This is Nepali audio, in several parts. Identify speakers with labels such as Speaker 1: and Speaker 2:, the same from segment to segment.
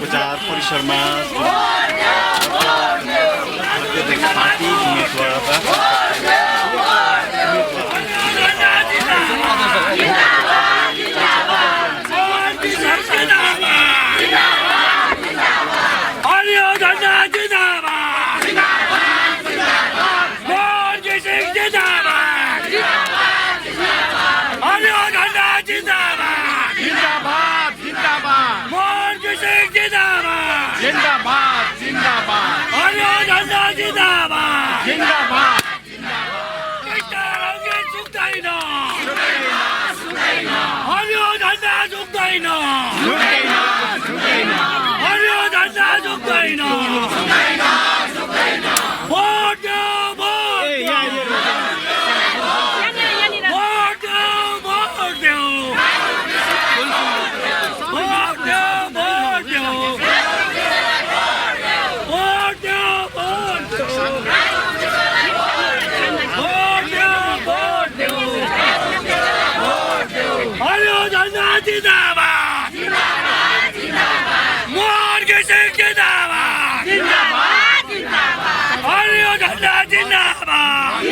Speaker 1: बजार परिसरमा पार्टी
Speaker 2: जिंदाबाद जिंदाबाद
Speaker 3: हरियो झंडा जिंदाबाद
Speaker 2: जिंदाबाद
Speaker 3: रंगे सुक्दैन हरियो झंडा सुक्दैन हरियो झंडा सुक्दैन भोट देऊ भोट देऊ भोट देऊ जिंदाबाद मोर्गे सिंह जिंदाबाद हरियो झंडा जिंदाबाद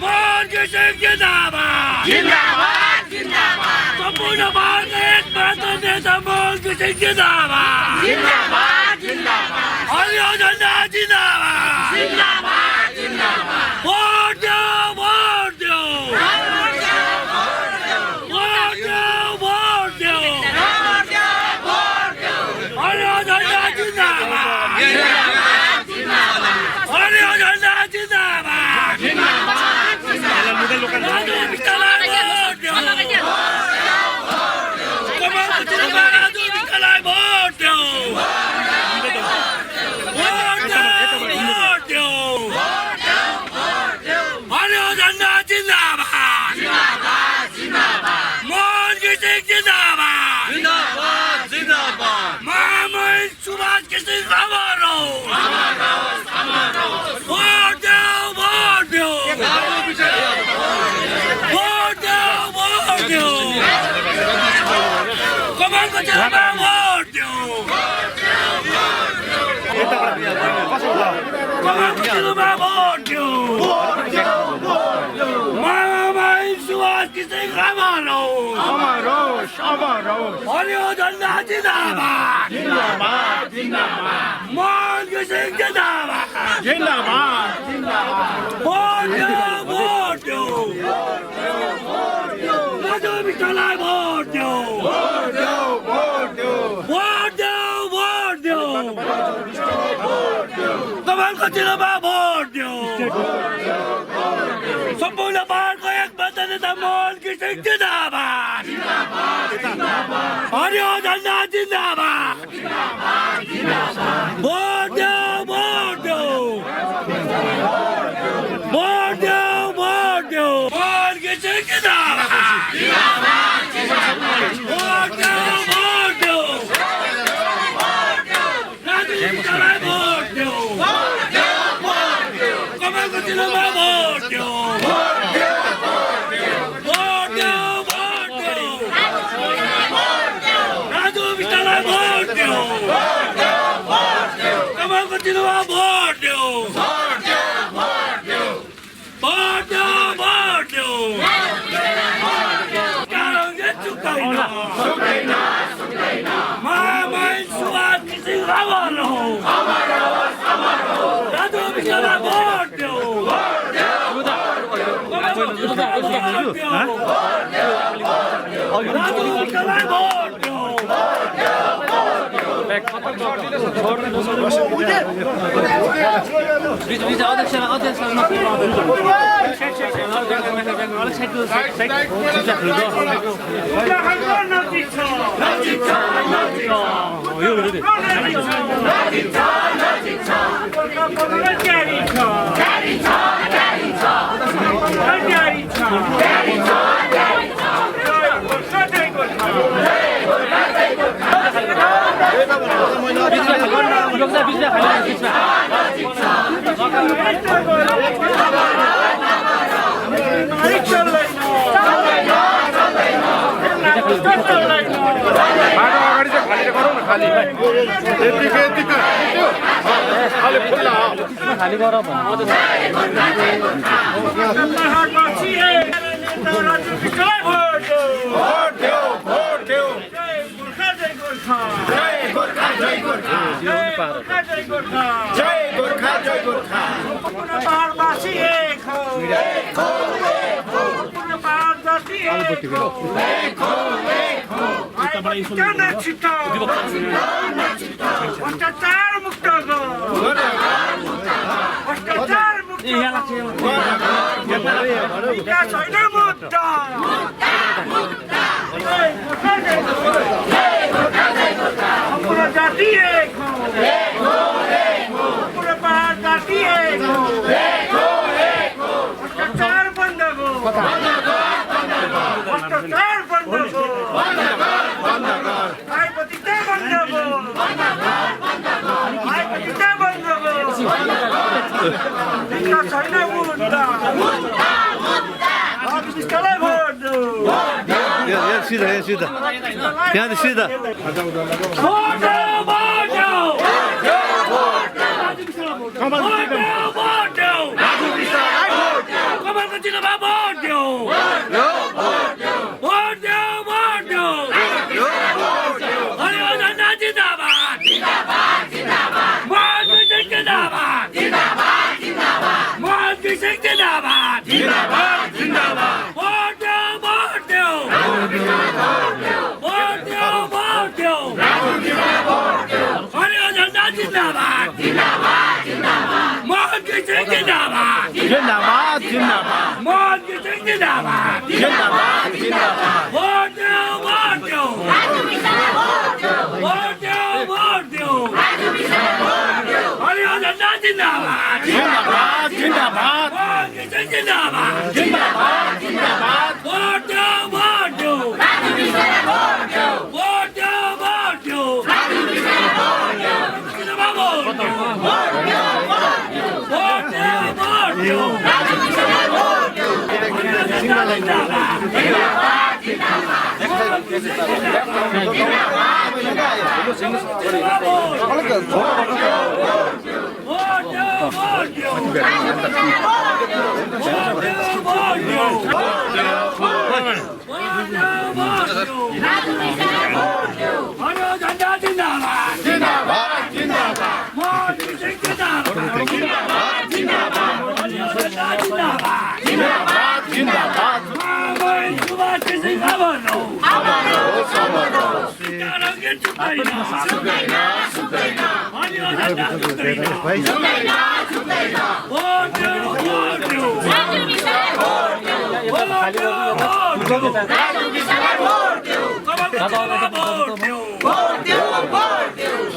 Speaker 3: मोर्गे सिंह जिंदाबाद संपूर्ण भारत एक भारत नेता मोर्गे सिंह जिंदाबाद हरियो झंडा जिंदाबाद वोट दो वोट दो हरियो झंडा जिंदाबाद मोर्गे सिंह जिंदाबाद वोट दो राजू बिष्टलाई वोट दो कमलको चिन्हमा भोट दो सम्पूर्ण भारतको एक मात्र नेता मोर्गे सिंह जिंदाबाद हरियो झंडा जिंदाबाद वोट दो मोर्गे सिंह जिंदाबाद वोट दो राजू बिष्टलाई भोट दो कमलको चिन्हमा भोट दो राजू बिष्टलाई भोट दो कमलको चिन्हमा भोट दो रंगे सुक्दैन मामाई सुभाष घिसिङ हमारो राजू बिष्टलाई भोट दो राजू बिष्टलाई भोट दो
Speaker 2: अगाडि चाहिँ खाली गरौँ न खाली खाली फुल्ला
Speaker 4: खाली गर
Speaker 3: पहाडवासी एक राजु विष्टलाई भोट देऊ
Speaker 2: भोट देऊ
Speaker 3: जय गोर्खा जय गोर्खा
Speaker 2: जय गोर्खा जय गोर्खा
Speaker 3: जय गोर्खा जय गोर्खा
Speaker 2: जय गोर्खा जय गोर्खा
Speaker 3: सम्पूर्ण पहाडवासी एक हो सम्पूर्ण पहाडवासी एक हो भ्रष्टाचार मुक्त हो भ्रष्टाचार मुक्त विकास होइन मुद्दा सम्पूर्ण जाति एक हो सम्पूर्ण पहाड जाति एक हो भ्रष्टाचार बन्द हो भ्रष्टाचार बन्द हो आइपतिता बन्द हो आइपतिता बन्द हो विकास होइन मुद्दा राजु विष्टलाई भोट देऊ
Speaker 4: सिधा यहाँ सिधा
Speaker 3: भोट देऊ कमलको चिन्हमा भोट देऊ भोट देऊ हरियो झन्डा जिन्दाबाद मोहन घिसिङ जिन्दाबाद मोहन घिसिङ जिन्दाबाद भोट देऊ हरियो झन्डा जिन्दाबाद मोहन घिसिङ जिन्दाबाद मोहन घिसिङ जिन्दाबाद भोट देऊ हरियो झन्डा जिन्दाबाद मोहन घिसिङ जिन्दाबाद भोट देऊ चिन्हमा भोट देऊ हरियो झन्डा जिन्दाबाद मोहन घिसिङ जिन्दाबाद सुभाष घिसिङ आभार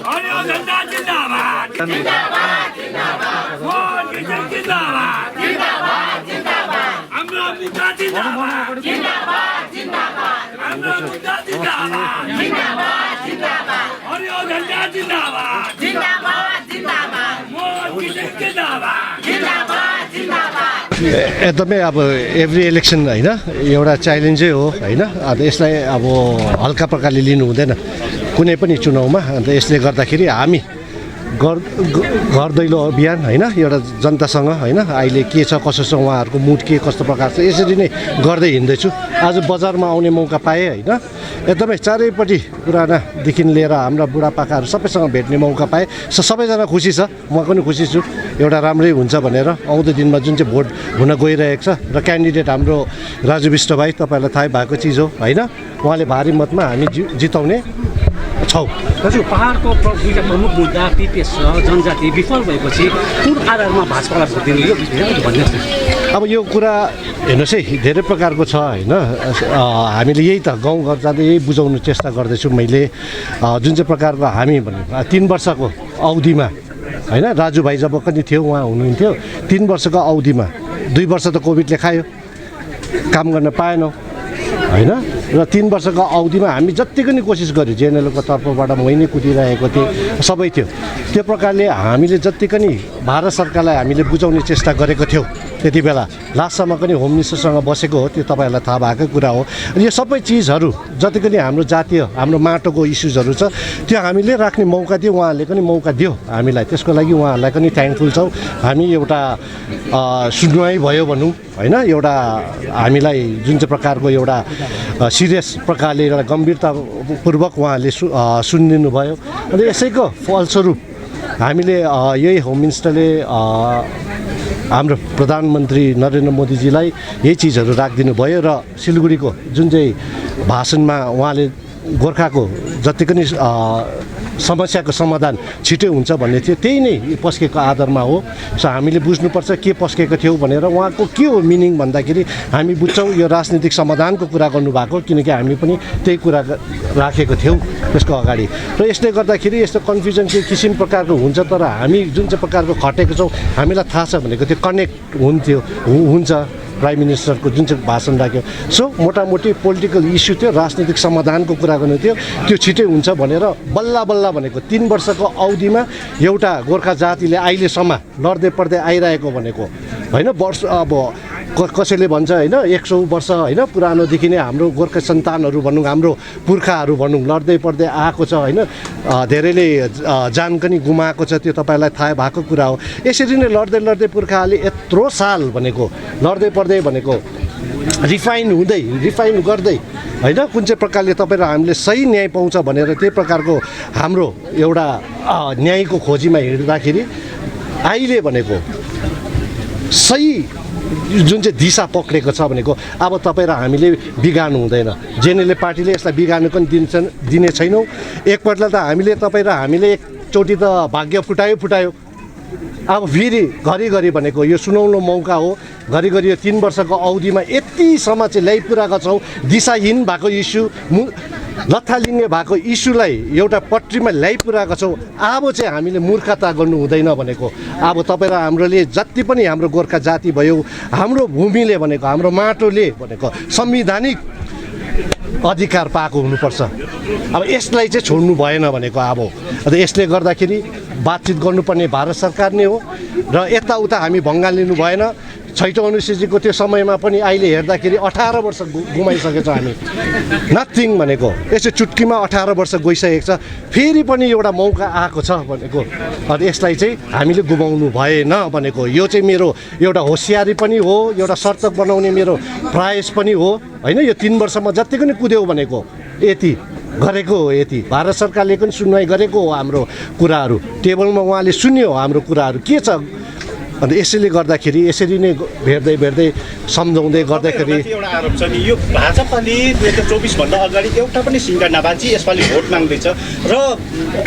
Speaker 3: हरियो झन्डा हरियो झन्डा जिन्दाबाद मोहन घिसिङ जिन्दाबाद हाम्रो मुद्दा जिन्दाबाद हाम्रो मुद्दा जिन्दाबाद हरियो झन्डा जिन्दाबाद मोहन घिसिङ जिन्दाबाद
Speaker 4: एकदमै अब एभ्री इलेक्सन होइन एउटा च्यालेन्जै हो होइन अब यसलाई अब हल्का प्रकारले लिनु हुँदैन कुनै पनि चुनावमा अन्त यसले गर्दाखेरि हामी घर दैलो अभियान होइन एउटा जनतासँग होइन अहिले के छ कसो छ उहाँहरूको मुड के कस्तो प्रकार छ यसरी नै गर्दै हिँड्दैछु आज बजारमा आउने मौका पाएँ होइन एकदमै चारैपट्टि पुरानादेखि लिएर हाम्रा बुढापाकाहरू सबैसँग भेट्ने मौका पाएँ सबैजना खुसी छ म पनि खुसी छु एउटा राम्रै हुन्छ भनेर आउँदो दिनमा जुन चाहिँ भोट हुन गइरहेको छ र क्यान्डिडेट हाम्रो राजु विष्ट भाइ तपाईँहरूलाई थाहै भएको चिज हो होइन उहाँले भारी मतमा हामी जिताउने छौँ।
Speaker 5: दाजु पहाडको दुईटा प्रमुख मुद्दा पिपिएस र जनजाति विफल भएपछि कुन आधारमा भाजपालाई भोट दिनु यो भन्नुहोस् न।
Speaker 4: अब यो कुरा हेर्नुहोस् है धेरै प्रकारको छ होइन हामीले यही त गाउँघर जाँदै यही बुझाउनु चेष्टा गर्दैछु मैले जुन चाहिँ प्रकारको हामी भन्नु 3 वर्षको अवधिमा होइन राजुभाइ जब पनि थियो उहाँ हुनुहुन्थ्यो 3 वर्षको अवधिमा 2 वर्ष त कोभिडले खायो काम गर्न पाएनौँ होइन र 3 वर्षको अवधिमा हामी जत्तिको नि कोसिस गर्यो जेएनएलको तर्फबाट मै नै कुदिरहेको थिएँ सबै थियो त्यो प्रकारले हामीले जत्तिको नि भारत सरकारलाई हामीले बुझाउने चेष्टा गरेको थियौँ त्यति बेला लास्टसम्म पनि होम मिनिस्टरसँग बसेको हो, त्यो तपाईँहरूलाई थाहा भएकै कुरा हो। अनि यो सबै चिजहरू जति पनि हाम्रो जातीय हाम्रो माटोको इस्युजहरू छ त्यो हामीले राख्ने मौका दियो, उहाँहरूले पनि मौका दियो हामीलाई, त्यसको लागि उहाँहरूलाई पनि थ्याङ्कफुल छौँ। हामी एउटा सुनवाई भयो भनौँ होइन, एउटा हामीलाई जुन चाहिँ प्रकारको एउटा सिरियस प्रकारले एउटा गम्भीरतापूर्वक उहाँहरूले सुनिदिनु भयो। अनि यसैको फलस्वरूप हामीले यही होम मिनिस्टरले हाम्रो प्रधानमन्त्री नरेन्द्र मोदीजीलाई यही चिजहरू राखिदिनु भयो र सिलगढीको जुन चाहिँ भाषणमा उहाँले गोर्खाको जति पनि समस्याको समाधान छिटै हुन्छ भन्ने थियो, त्यही नै पस्केको आधारमा हो। सो हामीले बुझ्नुपर्छ के पस्केको थियो भनेर। उहाँको के हो मिनिङ भन्दाखेरि हामी बुझ्छौँ यो राजनीतिक समाधानको कुरा गर्नुभएको, किनकि हामी पनि त्यही कुरा राखेको थियौँ त्यसको अगाडि। र यसले गर्दाखेरि यस्तो कन्फ्युजन केही किसिम प्रकारको हुन्छ, तर हामी जुन चाहिँ प्रकारको खटेको छौँ हामीलाई थाहा छ भनेको त्यो कनेक्ट हुन्छ प्राइम मिनिस्टरको जुन चाहिँ भाषण राख्यो। सो मोटामोटी पोलिटिकल इस्यु थियो, राजनीतिक समाधानको कुरा गर्नु थियो, त्यो छिटै हुन्छ भनेर बल्ल बल्ल भनेको 3 वर्षको अवधिमा एउटा गोर्खा जातिले अहिलेसम्म लड्दै पड्दै आइरहेको भनेको होइन, वर्ष अब कसैले भन्छ होइन 100 वर्ष होइन पुरानोदेखि नै हाम्रो गोर्खा सन्तानहरू भनौँ, हाम्रो पुर्खाहरू भनौँ लड्दै पड्दै आएको छ होइन, धेरैले जान पनि गुमाएको छ, त्यो तपाईँलाई थाहा भएको कुरा हो। यसरी नै लड्दै लड्दै पुर्खाहरूले यत्रो साल भनेको लड्दै पड्दै भनेको रिफाइन गर्दै होइन कुन चाहिँ प्रकारले तपाईँ र हामीले सही न्याय पाउँछ भनेर त्यही प्रकारको हाम्रो एउटा न्यायको खोजीमा हिँड्दाखेरि अहिले भनेको सही जुन चाहिँ दिशा पक्रेको छ भनेको अब तपाईँ र हामीले बिगार्नु हुँदैन। जेएनएलए पार्टीले यसलाई बिगार्नु पनि दिने छैनौँ। एकपल्ट त हामीले तपाईँ र हामीले एकचोटि त भाग्य फुटायो। अब फेरि घरिघरि भनेको यो सुनौलो मौका हो, घरिघरि यो 3 वर्षको अवधिमा यतिसम्म चाहिँ ल्याइपुऱ्याएका छौँ। दिशाहीन भएको इस्यु, लथालिङ्गे भएको इस्युलाई एउटा पट्टीमा ल्याइपुऱ्याएका छौँ। अब चाहिँ हामीले मूर्खता गर्नु हुँदैन भनेको। अब तपाईँ र हाम्रोले जति पनि हाम्रो गोर्खा जाति भयो, हाम्रो भूमिले भनेको हाम्रो माटोले भनेको संवैधानिक अधिकार पाएको हुनुपर्छ। अब यसलाई चाहिँ छोड्नु भएन भनेको अब यसले गर्दाखेरि बातचित गर्नुपर्ने भारत सरकार नै हो र यताउता हामी भङ्गाल लिनु भएन। छैटौँ अनुसूचीको त्यो समयमा पनि अहिले हेर्दाखेरि 18 वर्ष गुमाइसकेको छ हामी। नथिङ भनेको यसो चुट्कीमा 18 वर्ष गइसकेको छ, फेरि पनि एउटा मौका आएको छ भनेको। यसलाई चाहिँ हामीले गुमाउनु भएन भनेको। यो चाहिँ मेरो एउटा होसियारी पनि हो, एउटा शर्त बनाउने मेरो प्रयास पनि हो होइन। यो 3 वर्षमा जति पनि कुद्यो भनेको यति गरेको हो, यति भारत सरकारले पनि सुनवाई गरेको हो हाम्रो कुराहरू, टेबलमा उहाँले सुन्यो हाम्रो कुराहरू के छ। अन्त यसैले गर्दाखेरि यसरी नै भेट्दै सम्झाउँदै गर्दाखेरि
Speaker 1: एउटा आरोप छ नि यो भाजपाले 2024 भन्दा अगाडि एउटा पनि सिङ्गा नबाजी यसपालि भोट माग्दैछ र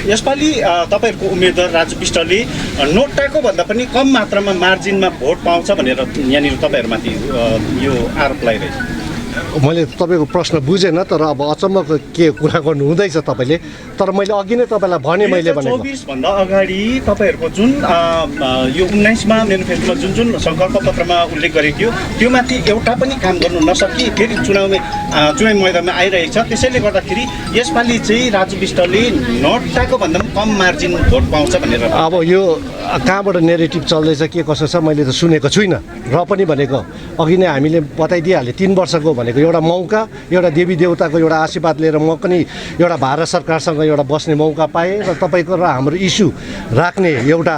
Speaker 1: यसपालि तपाईँहरूको उम्मेदवार राजु विष्टले नोटाको भन्दा पनि कम मात्रामा मार्जिनमा भोट पाउँछ भनेर यहाँनिर तपाईँहरूमाथि यो आरोप लगाइरहेछ।
Speaker 4: मैले तपाईँको प्रश्न बुझेन, तर अब अचम्मको के कुरा गर्नु हुँदैछ तपाईँले। तर मैले अघि नै तपाईँलाई भने मैले भनेको
Speaker 1: 24 भन्दा अगाडि तपाईँहरूको जुन यो 19मा मेनिफेस्टोमा जुन सङ्कल्प पत्रमा उल्लेख गरेको थियो त्यो माथि एउटा पनि काम गर्नु नसकी फेरि चुनावी मैदानमा आइरहेको छ। त्यसैले गर्दाखेरि यसपालि चाहिँ राजु विष्टले नोटाको भन्दा पनि कम मार्जिन भोट पाउँछ भनेर
Speaker 4: अब यो कहाँबाट नेरेटिभ चल्दैछ के कसो छ मैले त सुनेको छुइनँ। र पनि भनेको अघि नै हामीले बताइदिइहालेँ 3 वर्षको भनेको एउटा मौका, एउटा देवी देवताको एउटा आशीर्वाद लिएर म पनि एउटा भारत सरकारसँग एउटा बस्ने मौका पाएँ र तपाईँको र हाम्रो इस्यु राख्ने एउटा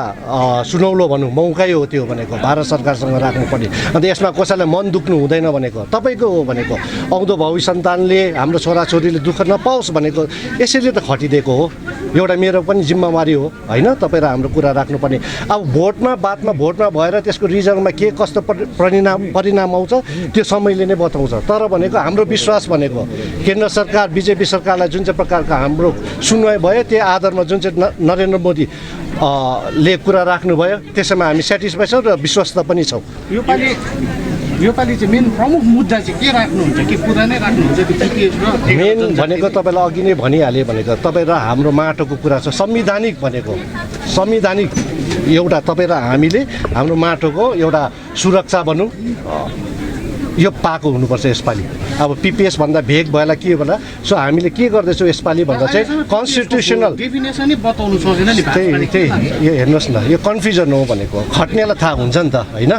Speaker 4: सुनौलो भनौँ मौकै हो त्यो भनेको, भारत सरकारसँग राख्नुपर्ने। अन्त यसमा कसैलाई मन दुख्नु हुँदैन भनेको तपाईँको हो भनेको। आउँदो भावी सन्तानले हाम्रो छोराछोरीले दुःख नपाओस् भनेको यसैले त खटिदिएको हो, एउटा मेरो पनि जिम्मेवारी हो होइन तपाईँ र हाम्रो कुरा राख्नुपर्ने। अब बादमा भोटमा भएर त्यसको रिजल्टमा के कस्तो परिणाम आउँछ त्यो समयले नै बताउँछ। तर भनेको हाम्रो विश्वास भनेको केन्द्र सरकार बिजेपी सरकारलाई जुन चाहिँ प्रकारको हाम्रो सुनवाई भयो त्यो आधारमा जुन चाहिँ नरेन्द्र मोदी ले कुरा राख्नुभयो त्यसैमा हामी सेटिस्फाई छौँ र विश्वस्त पनि छौँ।
Speaker 5: योपालि चाहिँ मेन प्रमुख मुद्दा चाहिँ के राख्नुहुन्छ कि पुरानै राख्नुहुन्छ कि
Speaker 4: मेन भनेको तपाईँलाई अघि नै भनिहालेँ भनेको तपाईँ र हाम्रो माटोको कुरा छ। संवैधानिक भनेको संवैधानिक एउटा तपाईँ र हामीले हाम्रो माटोको एउटा सुरक्षा भनौँ यो पाएको हुनुपर्छ यसपालि। अब पिपिएस भन्दा भेग भएला के होला। सो हामीले के गर्दैछौँ यसपालि भन्दा चाहिँ कन्स्टिट्युसनल
Speaker 5: डेफिनेसनै बताउनु सकेन नि।
Speaker 4: त्यही यो हेर्नुहोस् न यो कन्फ्युजन हो भनेको, खट्नेलाई थाहा हुन्छ नि त होइन।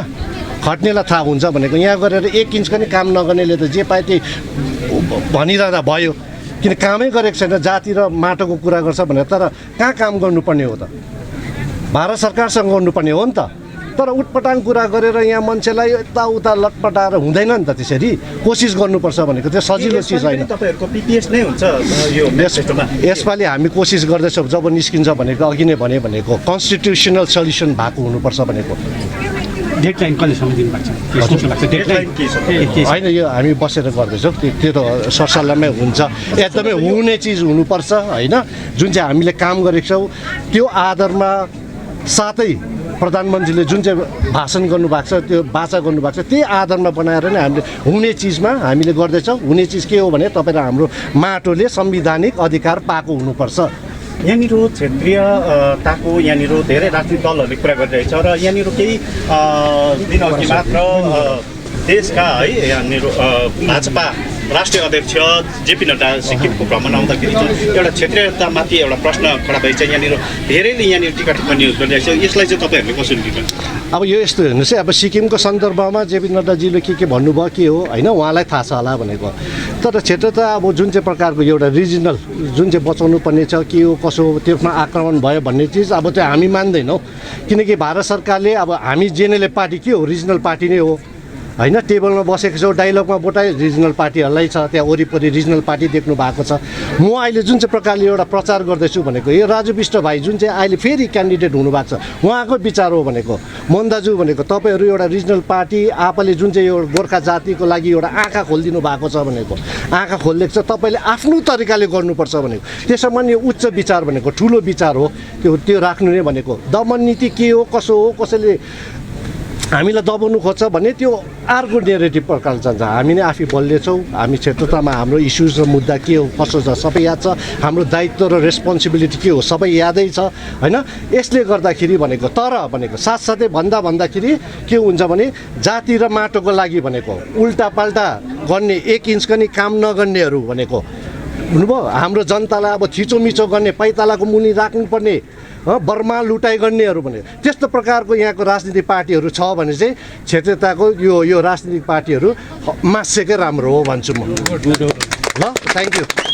Speaker 4: खट्नेलाई थाहा हुन्छ भनेको यहाँ गरेर 1 इन्च पनि काम नगर्नेले त जे पाए त्यही भनिरहँदा भयो किन कामै गरेको छैन जाति र माटोको कुरा गर्छ भनेर तर कहाँ काम गर्नुपर्ने हो त भारत सरकारसँग गर्नुपर्ने हो नि त तर उटपटाङ कुरा गरेर यहाँ मान्छेलाई यताउता लटपटाएर हुँदैन नि त त्यसरी कोसिस गर्नुपर्छ भनेको त्यो सजिलो चिज होइन
Speaker 1: तपाईँहरूको पिपिएस नै हुन्छ यो म्यानिफेस्टोमा
Speaker 4: यसपालि हामी कोसिस गर्दैछौँ जब निस्किन्छ भनेको अघि नै भनेको कन्स्टिट्युसनल सल्युसन भएको हुनुपर्छ भनेको
Speaker 5: डेडलाइन कहिलेसम्म दिनुपर्छ के लाग्छ
Speaker 1: डेडलाइन के छ
Speaker 4: होइन यो हामी बसेर गर्दैछौँ त्यो त सरसल्लाहमै हुन्छ एकदमै हुने चिज हुनुपर्छ होइन जुन चाहिँ हामीले काम गरेको छौँ त्यो आधारमा साथै प्रधानमन्त्रीले जुन चाहिँ भाषण गर्नुभएको छ त्यो वाचा गर्नुभएको छ त्यही आधारमा बनाएर नै हामीले हुने चिजमा हामीले गर्दैछौँ हुने चिज के हो भने तपाईँ र हाम्रो माटोले संवैधानिक अधिकार पाएको हुनुपर्छ
Speaker 1: यहाँनिर क्षेत्रीयताको यहाँनिर धेरै राजनीतिक दलहरूले कुरा गरिरहेछ र यहाँनिर केही दिनअघि मात्र देशका है यहाँनिर भाजपा राष्ट्रिय अध्यक्ष जेपी नड्डा सिक्किमको भ्रमण आउँदाखेरि एउटा क्षेत्रीयतामाथि एउटा प्रश्न खडा भएछ यहाँनिर धेरैले यहाँनिर टिका टिप्पणी गरिरहेको छ यसलाई चाहिँ तपाईँहरूले कसरी लिनुहुन्छ
Speaker 4: अब यो यस्तो हेर्नुहोस् है अब सिक्किमको सन्दर्भमा जेपी नड्डाजीले के भन्नुभयो के हो होइन उहाँलाई थाहा छ होला भनेको तर क्षेत्रता अब जुन चाहिँ प्रकारको एउटा रिजनल जुन चाहिँ बचाउनु पर्ने छ के हो कसो हो त्यसमा आक्रमण भयो भन्ने चिज अब त्यो हामी मान्दैनौँ किनकि भारत सरकारले अब हामी जेएनएलएफ पार्टी के हो रिजनल पार्टी नै हो होइन टेबलमा बसेको छौँ डाइलगमा बोटाइ रिजनल पार्टीहरूलाई छ त्यहाँ वरिपरि रिजनल पार्टी देख्नु भएको छ म अहिले जुन चाहिँ प्रकारले एउटा प्रचार गर्दैछु भनेको यो राजु विष्ट भाइ जुन चाहिँ अहिले फेरि क्यान्डिडेट हुनुभएको छ उहाँको विचार हो भनेको मोहन दाजु भनेको तपाईँहरू एउटा रिजनल पार्टी आफूले जुन चाहिँ यो गोर्खा जातिको लागि एउटा आँखा खोलिदिनु भएको छ भनेको आँखा खोलिदिएको छ तपाईँले आफ्नो तरिकाले गर्नुपर्छ भनेको त्यसमा नि उच्च विचार भनेको ठुलो विचार हो त्यो राख्नु नै भनेको दमन नीति के हो कसो हो कसैले हामीलाई दबाउनु खोज्छ भने त्यो अर्को नेरेटिभ प्रकार जान्छ हामी नै आफै बलिएछौँ हामी क्षेत्रतामा हाम्रो इस्युज र मुद्दा के हो कसो छ सबै याद छ हाम्रो दायित्व र रेस्पोन्सिबिलिटी के हो सबै यादै छ होइन यसले गर्दाखेरि भनेको तर भनेको साथसाथै भन्दाखेरि के हुन्छ भने जाति र माटोको लागि भनेको उल्टापाल्टा गर्ने 1 इन्च पनि काम नगर्नेहरू भनेको हुनुभयो हाम्रो जनतालाई अब थिचोमिचो गर्ने पैतालाको मुनि राख्नुपर्ने बर्मा लुटाइ गर्नेहरू भने त्यस्तो प्रकारको यहाँको राजनीतिक पार्टीहरू छ भने चाहिँ क्षेत्रीयताको यो राजनीतिक पार्टीहरू मास्सेकै राम्रो हो भन्छु म ल थ्याङ्क यू